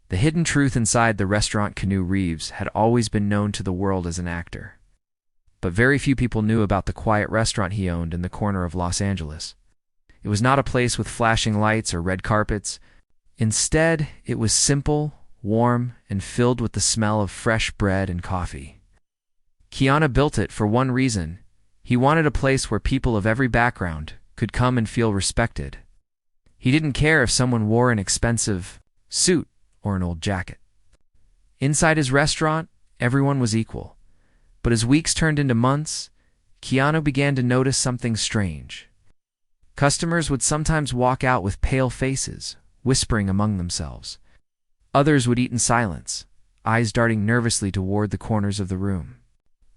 The hidden truth inside the restaurant KeanuReeves had always been known to the world as an actor. But very few people knew about the quiet restaurant he owned in the corner of Los Angeles. It was not a place with flashing lights or red carpets. Instead, it was simple, warm, and filled with the smell of fresh bread and coffee. Keanu built it for one reason. He wanted a place where people of every background could come and feel respected. He didn't care if someone wore an expensive suit or an old jacket. Inside his restaurant, everyone was equal. But as weeks turned into months, Keanu began to notice something strange. Customers would sometimes walk out with pale faces, whispering among themselves. Others would eat in silence, eyes darting nervously toward the corners of the room.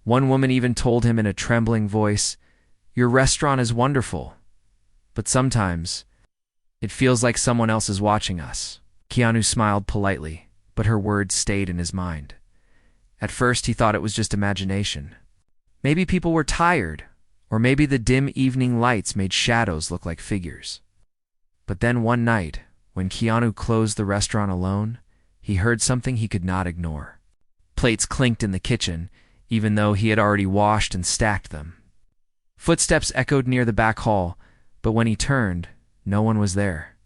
One woman even told him in a trembling voice, "Your restaurant is wonderful, but sometimes it feels like someone else is watching us." Keanu smiled politely, but her words stayed in his mind. At first, he thought it was just imagination. Maybe people were tired, or maybe the dim evening lights made shadows look like figures. But then one night, when Keanu closed the restaurant alone, he heard something he could not ignore. Plates clinked in the kitchen, even though he had already washed and stacked them. Footsteps echoed near the back hall, but when he turned, no one was there.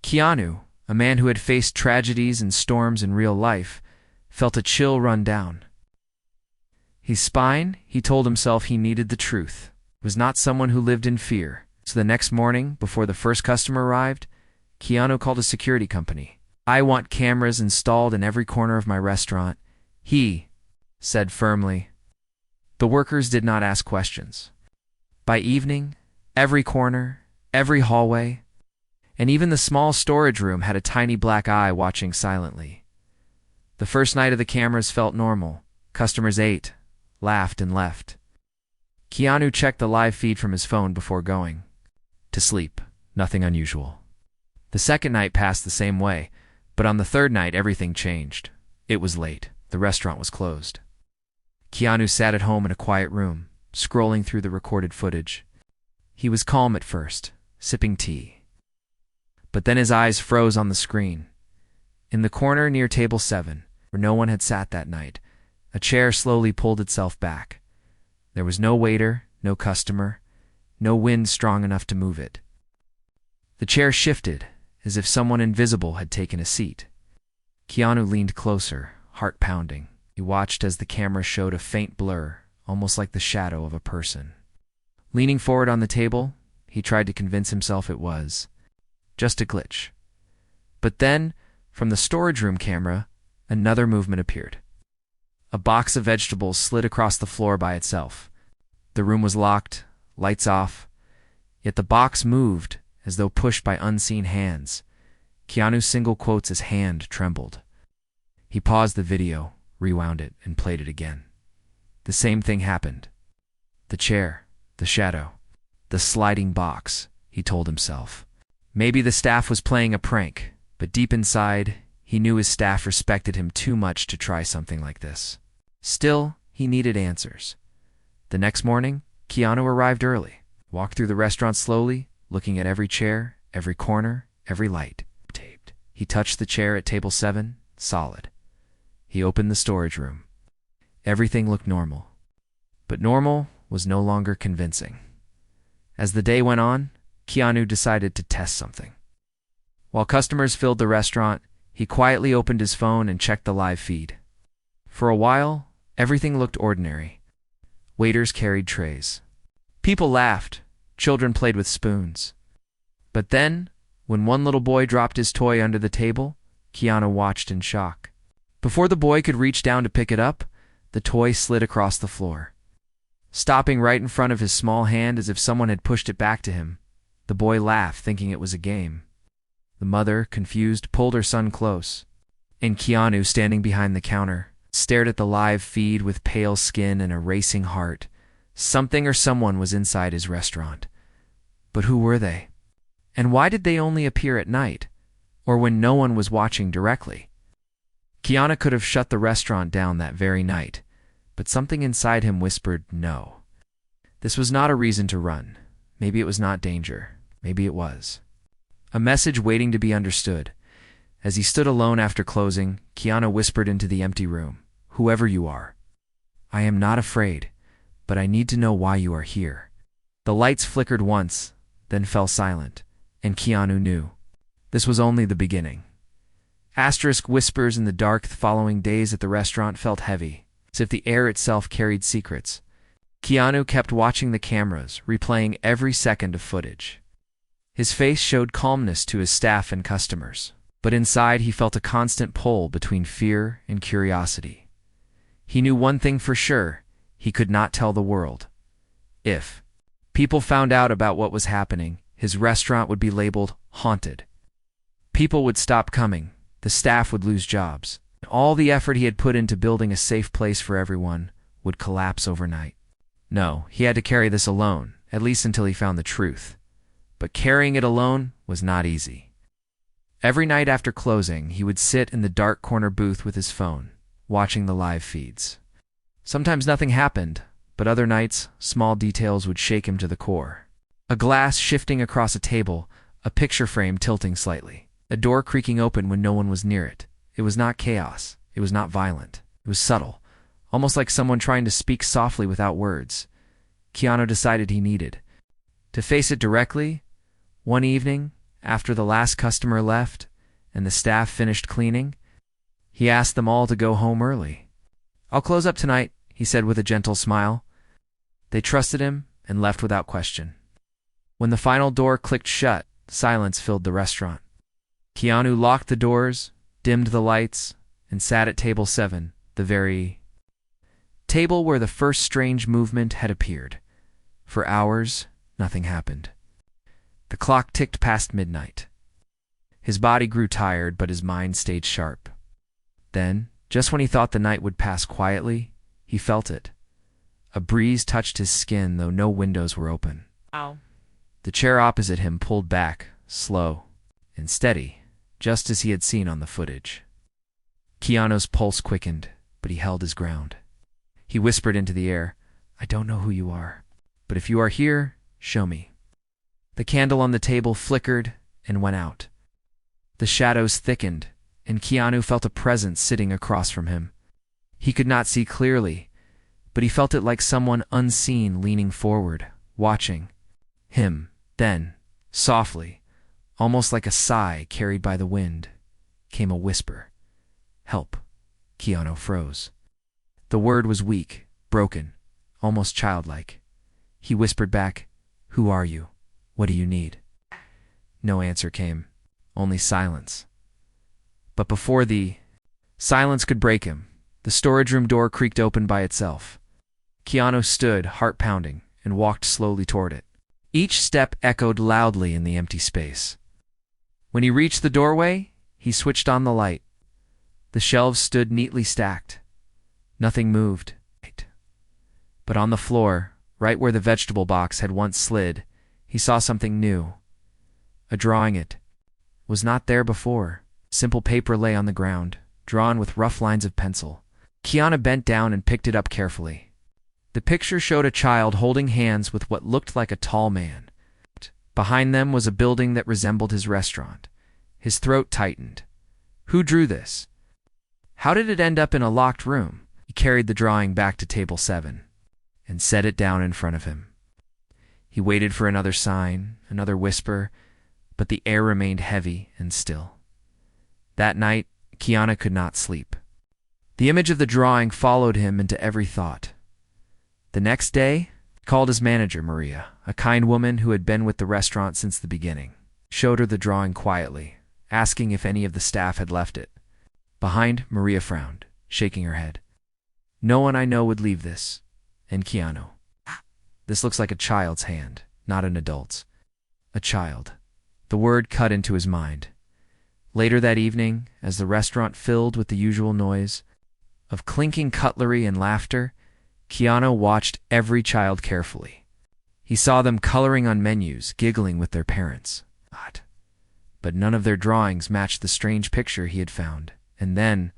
Keanu, a man who had faced tragedies and storms in real life, felt a chill run down. His spine, he told himself he needed the truth, was not someone who lived in fear. So the next morning, before the first customer arrived, Keanu called a security company. "I want cameras installed in every corner of my restaurant," he said firmly. The workers did not ask questions. By evening, every corner, every hallway, and even the small storage room had a tiny black eye watching silently. The first night of the cameras felt normal. Customers ate, laughed, and left. Keanu checked the live feed from his phone before going to sleep. Nothing unusual. The second night passed the same way, but on the third night everything changed. It was late. The restaurant was closed. Keanu sat at home in a quiet room, scrolling through the recorded footage. He was calm at first, sipping tea. But then his eyes froze on the screen. In the corner near table 7, where no one had sat that night, a chair slowly pulled itself back. There was no waiter, no customer, no wind strong enough to move it. The chair shifted, as if someone invisible had taken a seat. Keanu leaned closer, heart pounding. He watched as the camera showed a faint blur, almost like the shadow of a person. Leaning forward on the table, he tried to convince himself it was just a glitch. But then, from the storage room camera, another movement appeared. A box of vegetables slid across the floor by itself. The room was locked, lights off, yet the box moved as though pushed by unseen hands. Keanu's single quotes, his hand trembled. He paused the video, rewound it, and played it again. The same thing happened. The chair, the shadow, the sliding box, he told himself. Maybe the staff was playing a prank, but deep inside, he knew his staff respected him too much to try something like this. Still, he needed answers. The next morning, Keanu arrived early, walked through the restaurant slowly, looking at every chair, every corner, every light. Taped. He touched the chair at table 7, solid. He opened the storage room. Everything looked normal. But normal was no longer convincing. As the day went on, Keanu decided to test something. While customers filled the restaurant, he quietly opened his phone and checked the live feed. For a while, everything looked ordinary. Waiters carried trays. People laughed. Children played with spoons. But then, when one little boy dropped his toy under the table, Keanu watched in shock. Before the boy could reach down to pick it up, the toy slid across the floor. Stopping right in front of his small hand as if someone had pushed it back to him, the boy laughed, thinking it was a game. The mother, confused, pulled her son close. And Keanu, standing behind the counter, stared at the live feed with pale skin and a racing heart. Something or someone was inside his restaurant. But who were they? And why did they only appear at night, or when no one was watching directly? Keanu could have shut the restaurant down that very night, but something inside him whispered no. This was not a reason to run. Maybe it was not danger. Maybe it was a message waiting to be understood. As he stood alone after closing, Keanu whispered into the empty room, "Whoever you are, I am not afraid, but I need to know why you are here." The lights flickered once, then fell silent, and Keanu knew. This was only the beginning. Asterisk whispers in the dark. The following days at the restaurant felt heavy, as if the air itself carried secrets. Keanu kept watching the cameras, replaying every second of footage. His face showed calmness to his staff and customers, but inside he felt a constant pull between fear and curiosity. He knew one thing for sure: he could not tell the world. If people found out about what was happening, his restaurant would be labeled haunted. People would stop coming, the staff would lose jobs, and all the effort he had put into building a safe place for everyone would collapse overnight. No, he had to carry this alone, at least until he found the truth. But carrying it alone was not easy. Every night after closing, he would sit in the dark corner booth with his phone, watching the live feeds. Sometimes nothing happened, but other nights, small details would shake him to the core. A glass shifting across a table, a picture frame tilting slightly, a door creaking open when no one was near it. It was not chaos. It was not violent. It was subtle, almost like someone trying to speak softly without words. Keanu decided he needed to face it directly. One evening, after the last customer left and the staff finished cleaning, he asked them all to go home early. "I'll close up tonight," he said with a gentle smile. They trusted him and left without question. When the final door clicked shut, silence filled the restaurant. Keanu locked the doors, dimmed the lights, and sat at table 7, the very table where the first strange movement had appeared. For hours, nothing happened. The clock ticked past midnight. His body grew tired, but his mind stayed sharp. Then, just when he thought the night would pass quietly, he felt it. A breeze touched his skin, though no windows were open. Ow. The chair opposite him pulled back, slow and steady, just as he had seen on the footage. Keanu's pulse quickened, but he held his ground. He whispered into the air, "I don't know who you are, but if you are here, show me." The candle on the table flickered and went out. The shadows thickened, and Keanu felt a presence sitting across from him. He could not see clearly, but he felt it like someone unseen leaning forward, watching him. Then, softly, almost like a sigh carried by the wind, came a whisper. "Help." Keanu froze. The word was weak, broken, almost childlike. He whispered back, "Who are you? What do you need?" No answer came, only silence. But before the silence could break him, the storage room door creaked open by itself. Keanu stood, heart pounding, and walked slowly toward it. Each step echoed loudly in the empty space. When he reached the doorway, he switched on the light. The shelves stood neatly stacked. Nothing moved. But on the floor, right where the vegetable box had once slid, he saw something new. A drawing. It was not there before. Simple paper lay on the ground, drawn with rough lines of pencil. Keanu bent down and picked it up carefully. The picture showed a child holding hands with what looked like a tall man. Behind them was a building that resembled his restaurant. His throat tightened. Who drew this? How did it end up in a locked room? He carried the drawing back to table 7 and set it down in front of him. He waited for another sign, another whisper, but the air remained heavy and still. That night, Keanu could not sleep. The image of the drawing followed him into every thought. The next day, he called his manager, Maria, a kind woman who had been with the restaurant since the beginning. Showed her the drawing quietly, asking if any of the staff had left it. Behind, Maria frowned, shaking her head. "No one I know would leave this." And Keanu, "This looks like a child's hand, not an adult's." A child. The word cut into his mind. Later that evening, as the restaurant filled with the usual noise of clinking cutlery and laughter, Keanu watched every child carefully. He saw them coloring on menus, giggling with their parents. But none of their drawings matched the strange picture he had found. And then,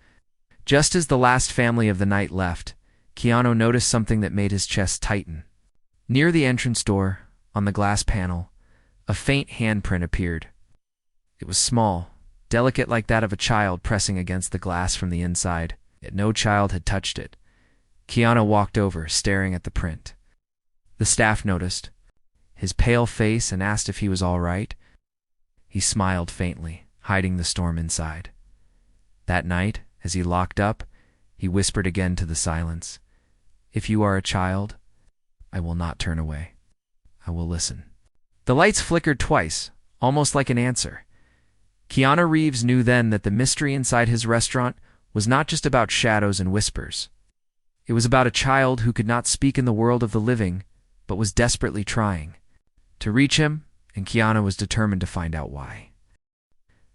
just as the last family of the night left, Keanu noticed something that made his chest tighten. Near the entrance door, on the glass panel, a faint handprint appeared. It was small, delicate like that of a child pressing against the glass from the inside, yet no child had touched it. Keanu walked over, staring at the print. The staff noticed his pale face and asked if he was all right. He smiled faintly, hiding the storm inside. That night, as he locked up, he whispered again to the silence, "If you are a child, I will not turn away. I will listen." The lights flickered twice, almost like an answer. Keanu Reeves knew then that the mystery inside his restaurant was not just about shadows and whispers. It was about a child who could not speak in the world of the living, but was desperately trying to reach him, and Keanu was determined to find out why.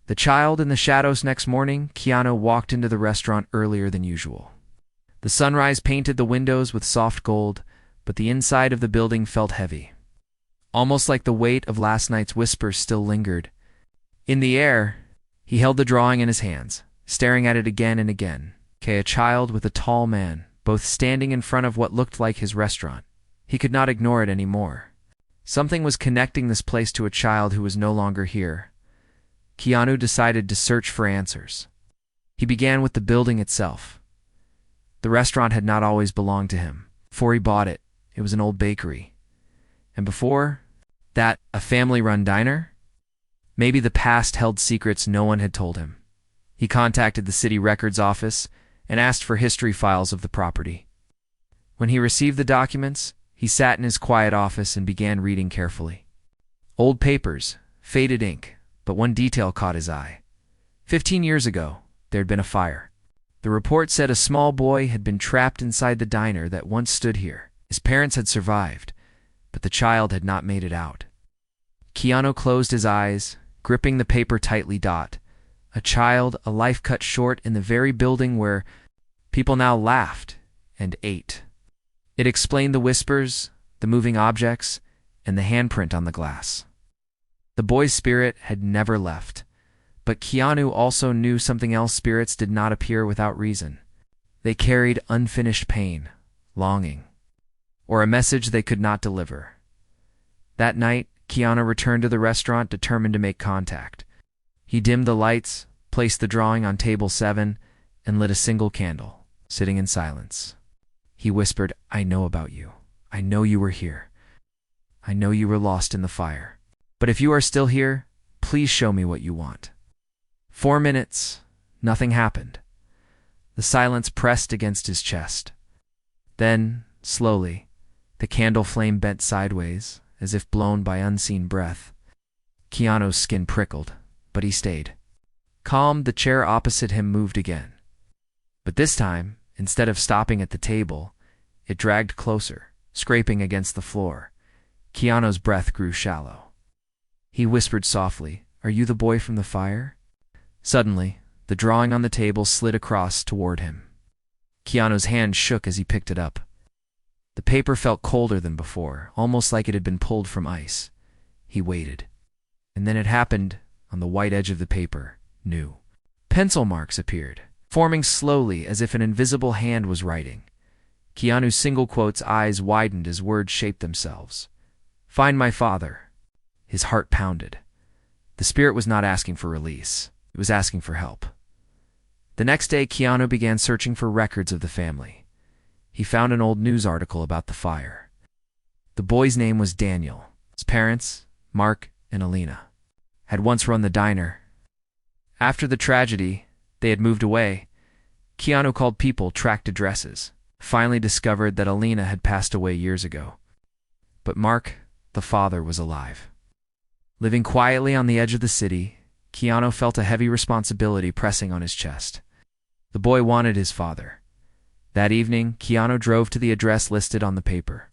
The child in the shadows. Next morning, Keanu walked into the restaurant earlier than usual. The sunrise painted the windows with soft gold, but the inside of the building felt heavy. Almost like the weight of last night's whispers still lingered. In the air, he held the drawing in his hands, staring at it again and again. A child with a tall man, both standing in front of what looked like his restaurant. He could not ignore it anymore. Something was connecting this place to a child who was no longer here. Keanu decided to search for answers. He began with the building itself. The restaurant had not always belonged to him. Before he bought it, it was an old bakery. And before that, a family-run diner? Maybe the past held secrets no one had told him. He contacted the city records office and asked for history files of the property. When he received the documents, he sat in his quiet office and began reading carefully. Old papers, faded ink, but one detail caught his eye. 15 years ago, there had been a fire. The report said a small boy had been trapped inside the diner that once stood here. His parents had survived, but the child had not made it out. Keanu closed his eyes, gripping the paper tightly. A child, a life cut short in the very building where people now laughed and ate. It explained the whispers, the moving objects, and the handprint on the glass. The boy's spirit had never left, but Keanu also knew something else. Spirits did not appear without reason. They carried unfinished pain, longing, or a message they could not deliver. That night, Keanu returned to the restaurant determined to make contact. He dimmed the lights, placed the drawing on table 7, and lit a single candle, sitting in silence. He whispered, "I know about you. I know you were here. I know you were lost in the fire. But if you are still here, please show me what you want." 4 minutes, nothing happened. The silence pressed against his chest. Then, slowly, the candle flame bent sideways, as if blown by unseen breath. Keanu's skin prickled, but he stayed. Calmed, the chair opposite him moved again. But this time, instead of stopping at the table, it dragged closer, scraping against the floor. Keanu's breath grew shallow. He whispered softly, "Are you the boy from the fire?" Suddenly, the drawing on the table slid across toward him. Keanu's hand shook as he picked it up. The paper felt colder than before, almost like it had been pulled from ice. He waited. And then it happened. On the white edge of the paper, new pencil marks appeared, forming slowly as if an invisible hand was writing. Keanu's single quote's eyes widened as words shaped themselves. "Find my father." His heart pounded. The spirit was not asking for release. It was asking for help. The next day, Keanu began searching for records of the family. He found an old news article about the fire. The boy's name was Daniel. His parents, Mark and Alina, had once run the diner. After the tragedy, they had moved away. Keanu called people, tracked addresses, finally discovered that Alina had passed away years ago. But Mark, the father, was alive. Living quietly on the edge of the city, Keanu felt a heavy responsibility pressing on his chest. The boy wanted his father. That evening, Keanu drove to the address listed on the paper.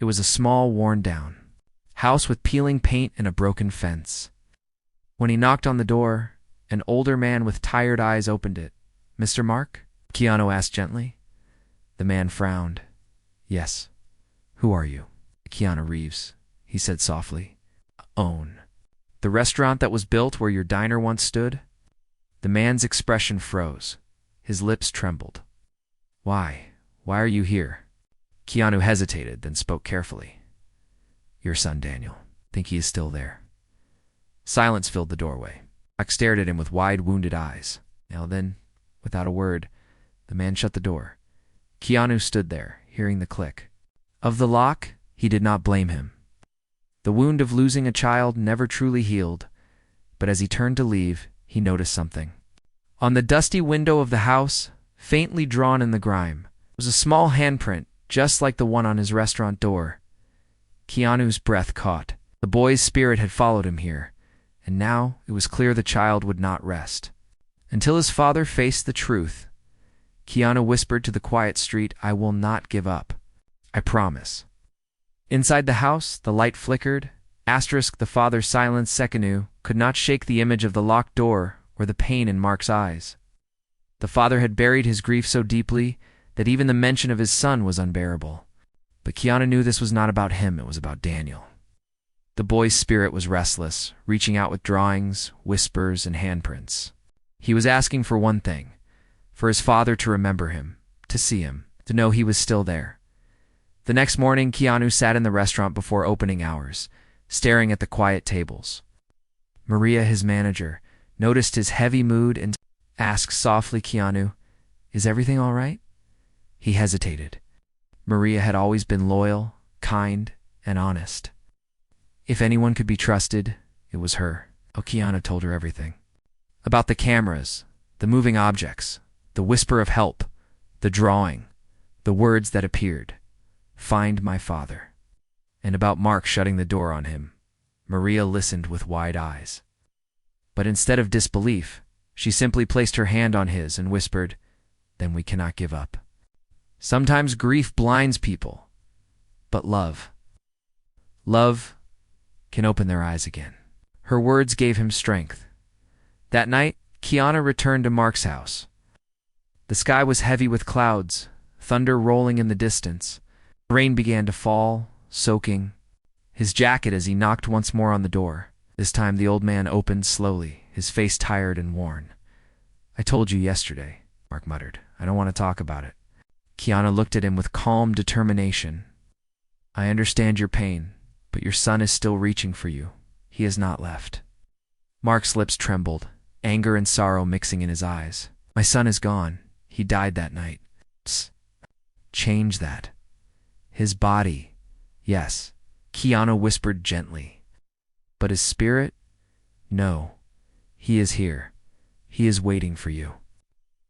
It was a small, worn-down house with peeling paint and a broken fence. When he knocked on the door, an older man with tired eyes opened it. "Mr. Mark?" Keanu asked gently. The man frowned. "Yes. Who are you?" "Keanu Reeves," he said softly. "Own the restaurant that was built where your diner once stood?" The man's expression froze. His lips trembled. "Why? Why are you here?" Keanu hesitated, then spoke carefully. "Your son, Daniel. Think he is still there?" Silence filled the doorway. Mark stared at him with wide, wounded eyes. Now then, without a word, the man shut the door. Keanu stood there, hearing the click of the lock. He did not blame him. The wound of losing a child never truly healed, but as he turned to leave, he noticed something. On the dusty window of the house, faintly drawn in the grime, was a small handprint, just like the one on his restaurant door. Keanu's breath caught. The boy's spirit had followed him here, and now it was clear the child would not rest until his father faced the truth. Keanu whispered to the quiet street, "I will not give up. I promise." Inside the house, the light flickered. The father's silence Keanu could not shake the image of the locked door or the pain in Mark's eyes. The father had buried his grief so deeply that even the mention of his son was unbearable. But Keanu knew this was not about him, it was about Daniel. The boy's spirit was restless, reaching out with drawings, whispers, and handprints. He was asking for one thing, for his father to remember him, to see him, to know he was still there. The next morning, Keanu sat in the restaurant before opening hours, staring at the quiet tables. Maria, his manager, noticed his heavy mood and asked softly, "Keanu, is everything all right?" He hesitated. Maria had always been loyal, kind, and honest. If anyone could be trusted, it was her. Keanu told her everything. About the cameras, the moving objects, the whisper of help, the drawing, the words that appeared. "Find my father." And about Mark shutting the door on him. Maria listened with wide eyes. But instead of disbelief, she simply placed her hand on his and whispered, "Then we cannot give up." Sometimes grief blinds people, but love can open their eyes again. Her words gave him strength. That night, Keanu returned to Mark's house. The sky was heavy with clouds, thunder rolling in the distance. Rain began to fall, soaking his jacket as he knocked once more on the door. This time the old man opened slowly, his face tired and worn. "I told you yesterday," Mark muttered. "I don't want to talk about it." Keanu looked at him with calm determination. "I understand your pain, but your son is still reaching for you. He has not left." Mark's lips trembled, anger and sorrow mixing in his eyes. "My son is gone. He died that night." "Psst. Change that. His body, yes," Keanu whispered gently. "But his spirit? No. He is here. He is waiting for you.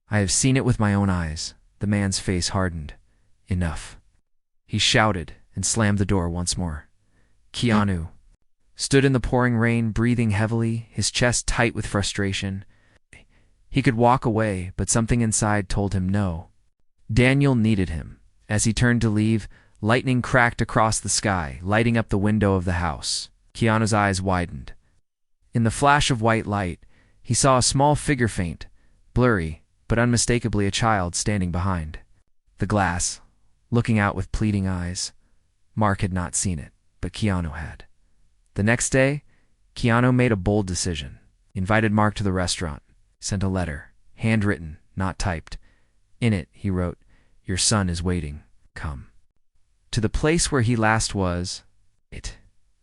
I have seen it with my own eyes." The man's face hardened. "Enough." He shouted and slammed the door once more. Keanu stood in the pouring rain, breathing heavily, his chest tight with frustration. He could walk away, but something inside told him no. Daniel needed him. As he turned to leave, lightning cracked across the sky, lighting up the window of the house. Keanu's eyes widened. In the flash of white light, he saw a small figure, faint, blurry, but unmistakably a child standing behind the glass, looking out with pleading eyes. Mark had not seen it, but Keanu had. The next day, Keanu made a bold decision. He invited Mark to the restaurant, sent a letter, handwritten, not typed. In it, he wrote, "Your son is waiting. Come." To the place where he last was,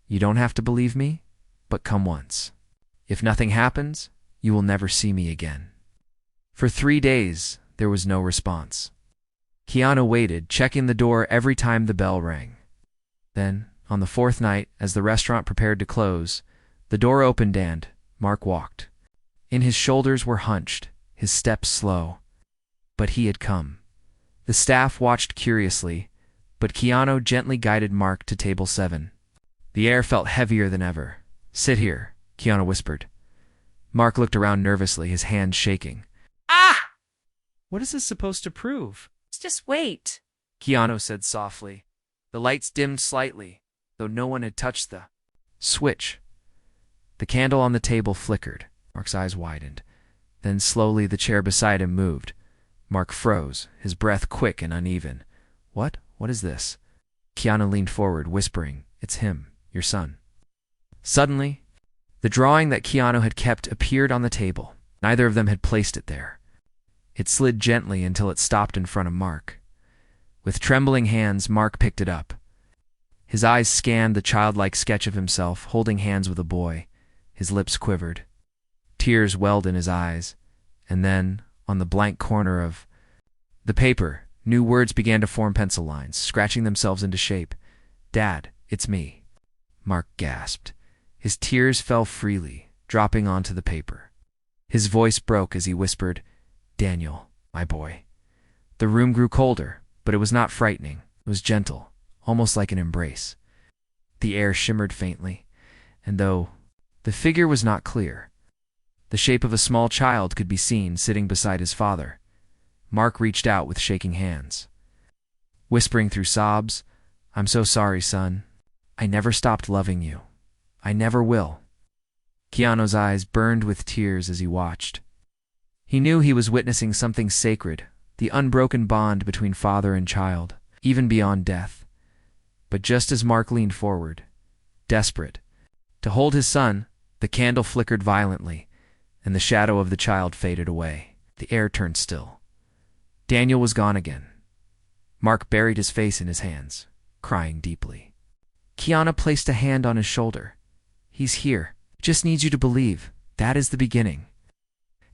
"You don't have to believe me, but come once. If nothing happens, you will never see me again." For 3 days, there was no response. Keanu waited, checking the door every time the bell rang. Then, on the 4th night, as the restaurant prepared to close, the door opened and Mark walked. His shoulders were hunched, his steps slow. But he had come. The staff watched curiously, but Keanu gently guided Mark to table 7. The air felt heavier than ever. "Sit here," Keanu whispered. Mark looked around nervously, his hands shaking. "Ah! "What is this supposed to prove?" Just wait," Keanu said softly. The lights dimmed slightly, though no one had touched the switch. The candle on the table flickered. Mark's eyes widened. Then slowly the chair beside him moved. Mark froze, his breath quick and uneven. What? What is this?" Keanu leaned forward, whispering, "It's him, your son." Suddenly, the drawing that Keanu had kept appeared on the table. Neither of them had placed it there. It slid gently until it stopped in front of Mark. With trembling hands, Mark picked it up. His eyes scanned the childlike sketch of himself, holding hands with a boy. His lips quivered. Tears welled in his eyes, and then, on the blank corner of the paper, new words began to form pencil lines, scratching themselves into shape. "Dad, it's me," Mark gasped. His tears fell freely, dropping onto the paper. His voice broke as he whispered, "Daniel, my boy." The room grew colder, but it was not frightening. It was gentle, almost like an embrace. The air shimmered faintly, and though the figure was not clear, the shape of a small child could be seen sitting beside his father. Mark reached out with shaking hands. Whispering through sobs, "I'm so sorry, son. I never stopped loving you. I never will." Keanu's eyes burned with tears as he watched. He knew he was witnessing something sacred, the unbroken bond between father and child, even beyond death. But just as Mark leaned forward, desperate, to hold his son, the candle flickered violently, and the shadow of the child faded away. The air turned still. Daniel was gone again. Mark buried his face in his hands, crying deeply. Keanu placed a hand on his shoulder. "He's here. Just needs you to believe. That is the beginning."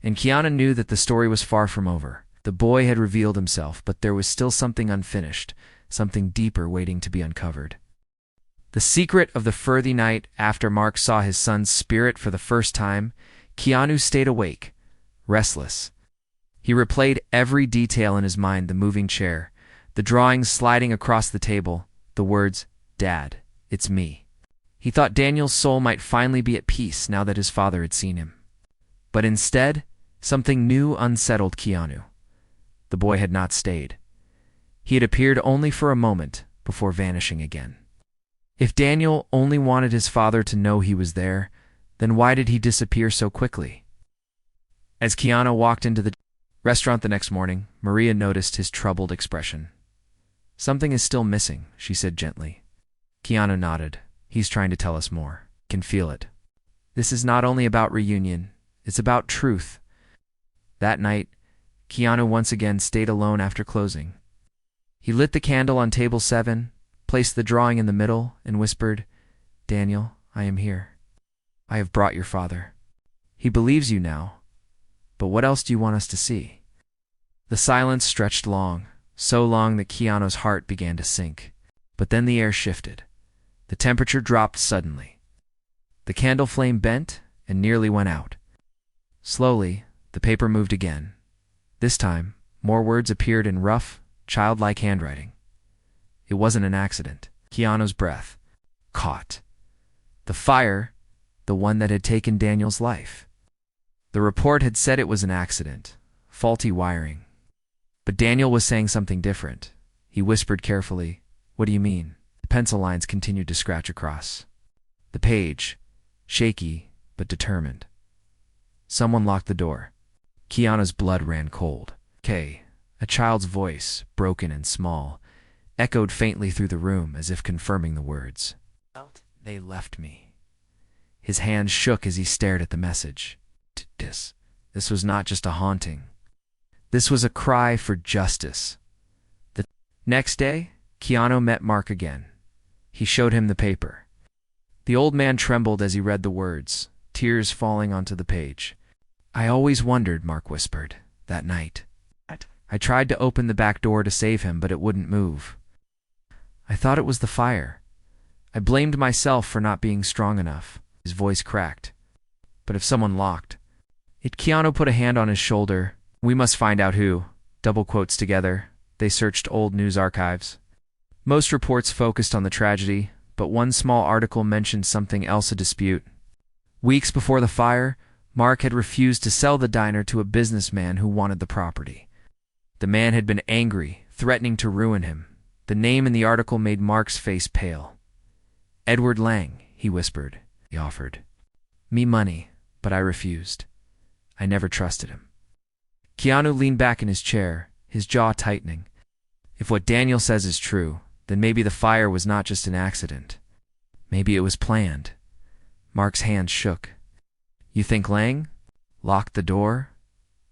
And Keanu knew that the story was far from over. The boy had revealed himself, but there was still something unfinished, something deeper waiting to be uncovered. The secret of the further night after Mark saw his son's spirit for the first time, Keanu stayed awake, restless. He replayed every detail in his mind: the moving chair, the drawings sliding across the table, the words, "Dad, it's me." He thought Daniel's soul might finally be at peace now that his father had seen him. But instead, something new unsettled Keanu. The boy had not stayed. He had appeared only for a moment before vanishing again. If Daniel only wanted his father to know he was there, then why did he disappear so quickly? As Keanu walked into the restaurant the next morning, Maria noticed his troubled expression. "Something is still missing," she said gently. Keanu nodded. "He's trying to tell us more. Can feel it. This is not only about reunion, it's about truth." That night, Keanu once again stayed alone after closing. He lit the candle on table 7, placed the drawing in the middle, and whispered, "Daniel, I am here. I have brought your father. He believes you now. But what else do you want us to see?" The silence stretched long, so long that Keanu's heart began to sink. But then the air shifted. The temperature dropped suddenly. The candle flame bent and nearly went out. Slowly, the paper moved again. This time, more words appeared in rough, childlike handwriting. It wasn't an accident. Keanu's breath caught. The fire, the one that had taken Daniel's life. The report had said it was an accident, faulty wiring. But Daniel was saying something different. He whispered carefully, "What do you mean?" The pencil lines continued to scratch across the page, shaky but determined. Someone locked the door. Keanu's blood ran cold. "K." A child's voice, broken and small, echoed faintly through the room as if confirming the words. "They left me." His hands shook as he stared at the message. This was not just a haunting. This was a cry for justice. The next day, Keanu met Mark again. He showed him the paper. The old man trembled as he read the words, tears falling onto the page. "I always wondered," Mark whispered, "that night. I tried to open the back door to save him, but it wouldn't move. I thought it was the fire. I blamed myself for not being strong enough." His voice cracked. "But if someone locked it..." Keanu put a hand on his shoulder. "We must find out who." Double quotes together, they searched old news archives. Most reports focused on the tragedy, but one small article mentioned something else: a dispute. Weeks before the fire, Mark had refused to sell the diner to a businessman who wanted the property. The man had been angry, threatening to ruin him. The name in the article made Mark's face pale. "Edward Lang," he whispered. He offered me money, but I refused. I never trusted him. Keanu leaned back in his chair, his jaw tightening. If what Daniel says is true, then maybe the fire was not just an accident. Maybe it was planned. Mark's hands shook. "You think Lang locked the door?"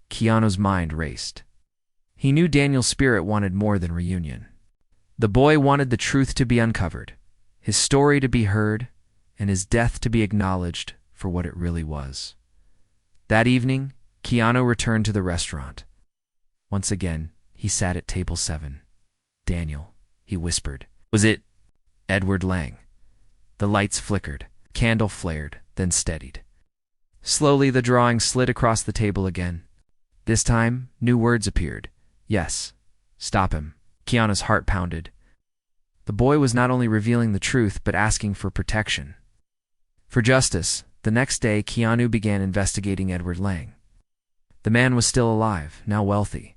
Keanu's mind raced. He knew Daniel's spirit wanted more than reunion. The boy wanted the truth to be uncovered, his story to be heard, and his death to be acknowledged for what it really was. That evening, Keanu returned to the restaurant. Once again, he sat at table 7. "Daniel," he whispered. "Was it Edward Lang?" The lights flickered, candle flared, then steadied. Slowly, the drawing slid across the table again. This time, new words appeared. "Yes. Stop him." Keanu's heart pounded. The boy was not only revealing the truth, but asking for protection. For justice, the next day, Keanu began investigating Edward Lang. The man was still alive, now wealthy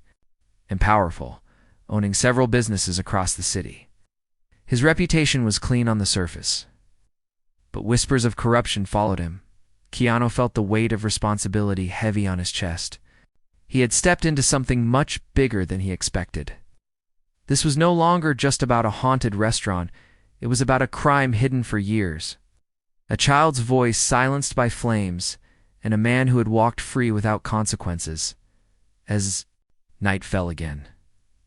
and powerful, owning several businesses across the city. His reputation was clean on the surface, but whispers of corruption followed him. Keanu felt the weight of responsibility heavy on his chest. He had stepped into something much bigger than he expected. This was no longer just about a haunted restaurant. It was about a crime hidden for years. A child's voice silenced by flames, and a man who had walked free without consequences. As night fell again,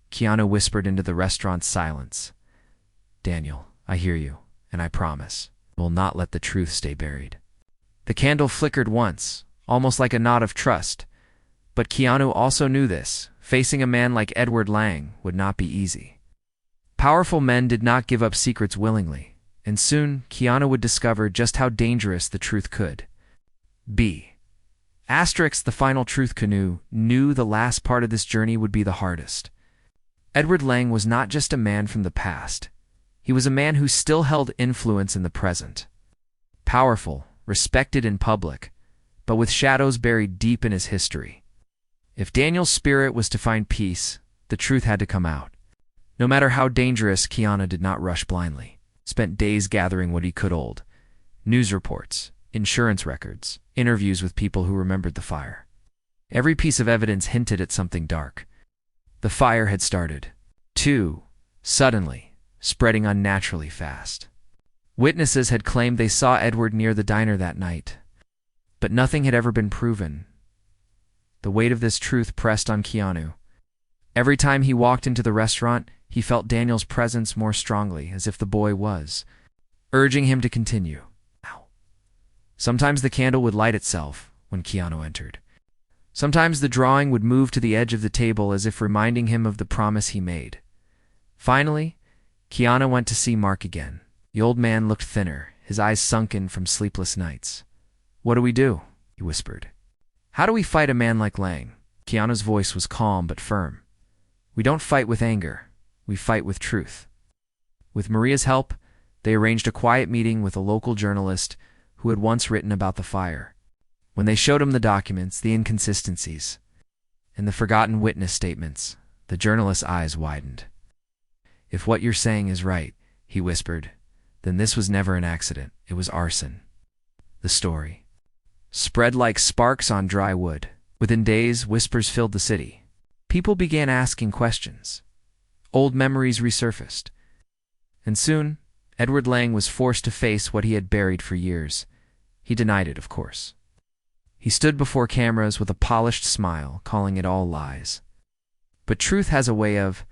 Keanu whispered into the restaurant's silence. "Daniel, I hear you, and I promise, I will not let the truth stay buried." The candle flickered once, almost like a nod of trust. But Keanu also knew this. Facing a man like Edward Lang would not be easy. Powerful men did not give up secrets willingly, and soon Keanu would discover just how dangerous the truth could be. Asterix, the final truth Keanu knew the last part of this journey would be the hardest. Edward Lang was not just a man from the past. He was a man who still held influence in the present. Powerful, respected in public, but with shadows buried deep in his history. If Daniel's spirit was to find peace, the truth had to come out. No matter how dangerous, Keanu did not rush blindly. Spent days gathering what he could hold: news reports, insurance records, interviews with people who remembered the fire. Every piece of evidence hinted at something dark. The fire had started, too, suddenly, spreading unnaturally fast. Witnesses had claimed they saw Edward near the diner that night, but nothing had ever been proven. The weight of this truth pressed on Keanu. Every time he walked into the restaurant, he felt Daniel's presence more strongly, as if the boy was urging him to continue. Sometimes the candle would light itself when Keanu entered. Sometimes the drawing would move to the edge of the table as if reminding him of the promise he made. Finally, Keanu went to see Mark again. The old man looked thinner, his eyes sunken from sleepless nights. "What do we do?" he whispered. "How do we fight a man like Lang?" Keanu's voice was calm but firm. "We don't fight with anger. We fight with truth." With Maria's help, they arranged a quiet meeting with a local journalist who had once written about the fire. When they showed him the documents, the inconsistencies, and the forgotten witness statements, the journalist's eyes widened. "If what you're saying is right," he whispered, "then this was never an accident. It was arson." The story spread like sparks on dry wood. Within days, whispers filled the city. People began asking questions. Old memories resurfaced. And soon, Edward Lang was forced to face what he had buried for years. He denied it, of course. He stood before cameras with a polished smile, calling it all lies. But truth has a way of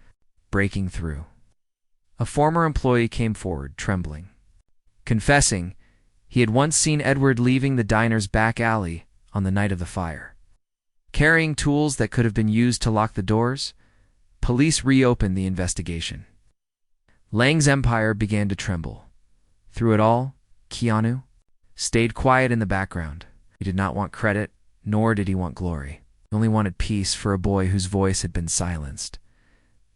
breaking through. A former employee came forward, trembling, confessing he had once seen Edward leaving the diner's back alley on the night of the fire. Carrying tools that could have been used to lock the doors, police reopened the investigation. Lang's empire began to tremble. Through it all, Keanu stayed quiet in the background. He did not want credit, nor did he want glory. He only wanted peace for a boy whose voice had been silenced.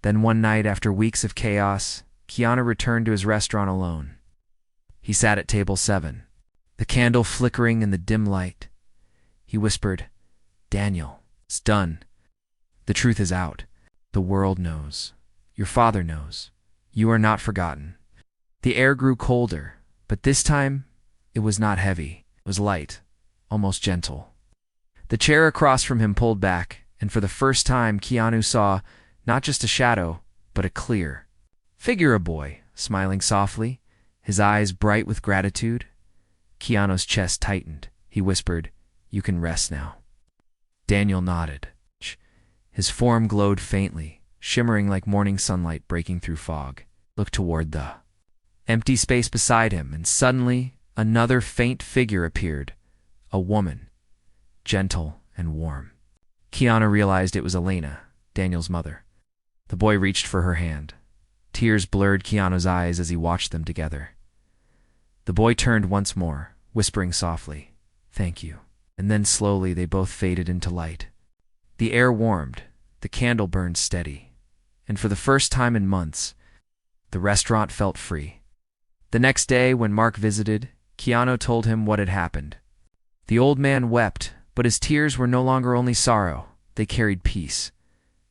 Then one night, after weeks of chaos, Keanu returned to his restaurant alone. He sat at table 7, the candle flickering in the dim light. He whispered, "Daniel, it's done. The truth is out. The world knows. Your father knows. You are not forgotten." The air grew colder, but this time it was not heavy. It was light, almost gentle. The chair across from him pulled back, and for the first time Keanu saw not just a shadow, but a clear figure, a boy, smiling softly, his eyes bright with gratitude. Keanu's chest tightened. He whispered, "You can rest now." Daniel nodded. His form glowed faintly, shimmering like morning sunlight breaking through fog. Looked toward the empty space beside him, and suddenly another faint figure appeared. A woman, gentle and warm. Keanu realized it was Elena, Daniel's mother. The boy reached for her hand. Tears blurred Keanu's eyes as he watched them together. The boy turned once more, whispering softly, "Thank you." And then slowly they both faded into light. The air warmed, the candle burned steady, and for the first time in months, the restaurant felt free. The next day, when Mark visited, Keanu told him what had happened. The old man wept, but his tears were no longer only sorrow, they carried peace.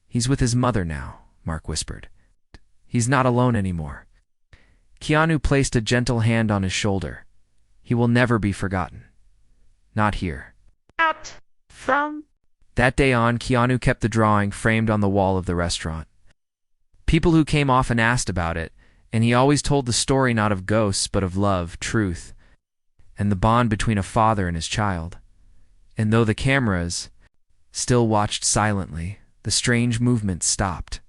"He's with his mother now," Mark whispered. "He's not alone anymore." Keanu placed a gentle hand on his shoulder. "He will never be forgotten. Not here." Out from That day on, Keanu kept the drawing framed on the wall of the restaurant. People who came often asked about it, and he always told the story not of ghosts but of love, truth, and the bond between a father and his child. And though the cameras still watched silently, the strange movement stopped.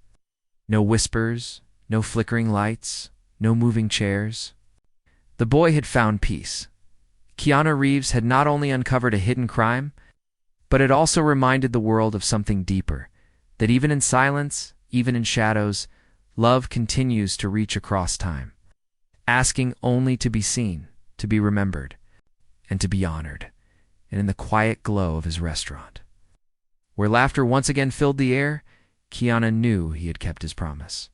No whispers, no flickering lights, no moving chairs. The boy had found peace. Keanu Reeves had not only uncovered a hidden crime, but it also reminded the world of something deeper, that even in silence, even in shadows, love continues to reach across time, asking only to be seen, to be remembered, and to be honored, and in the quiet glow of his restaurant, where laughter once again filled the air, Keanu knew he had kept his promise.